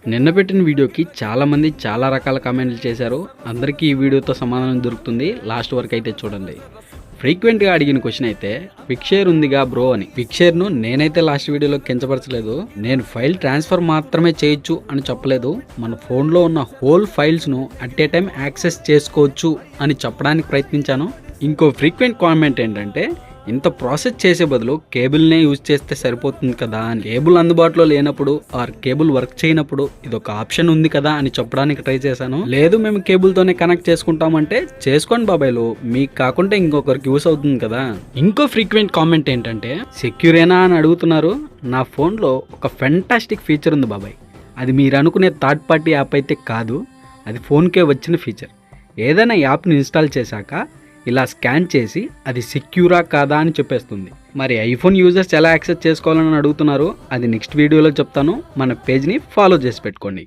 నిన్న పెట్టిన వీడియోకి చాలామంది చాలా రకాల కామెంట్లు చేశారు. అందరికీ ఈ వీడియోతో సమాధానం దొరుకుతుంది, లాస్ట్ వరకు అయితే చూడండి. ఫ్రీక్వెంట్గా అడిగిన క్వశ్చన్ అయితే పిక్చర్ ఉందిగా బ్రో అని. పిక్చర్ను నేనైతే లాస్ట్ వీడియోలో కించపరచలేదు. నేను ఫైల్ ట్రాన్స్ఫర్ మాత్రమే చేయొచ్చు అని చెప్పలేదు. మన ఫోన్లో ఉన్న హోల్ ఫైల్స్ను అట్ ఏ టైం యాక్సెస్ చేసుకోవచ్చు అని చెప్పడానికి ప్రయత్నించాను. ఇంకో ఫ్రీక్వెంట్ కామెంట్ ఏంటంటే, ఇంత ప్రాసెస్ చేసే బదులు కేబుల్నే యూజ్ చేస్తే సరిపోతుంది కదా అని. కేబుల్ అందుబాటులో లేనప్పుడు ఆర్ కేబుల్ వర్క్ చేయనప్పుడు ఇదొక ఆప్షన్ ఉంది కదా అని చెప్పడానికి ట్రై చేశాను. లేదు మేము కేబుల్తోనే కనెక్ట్ చేసుకుంటామంటే చేసుకోండి బాబాయ్లు, మీకు కాకుండా ఇంకొకరికి యూస్ అవుతుంది కదా. ఇంకో ఫ్రీక్వెంట్ కామెంట్ ఏంటంటే, సెక్యూరేనా అని అడుగుతున్నారు. నా ఫోన్లో ఒక ఫెంటాస్టిక్ ఫీచర్ ఉంది బాబాయ్. అది మీరు అనుకునే థర్డ్ పార్టీ యాప్ అయితే కాదు, అది ఫోన్కే వచ్చిన ఫీచర్. ఏదైనా యాప్ని ఇన్స్టాల్ చేశాక ఇలా స్కాన్ చేసి అది సెక్యూరా కాదా అని చెప్పేస్తుంది. మరి ఐఫోన్ యూజర్స్ ఎలా యాక్సెస్ చేసుకోవాలని అడుగుతున్నారు, అది నెక్స్ట్ వీడియోలో చెప్తాను. మన పేజ్ని ఫాలో చేసి పెట్టుకోండి.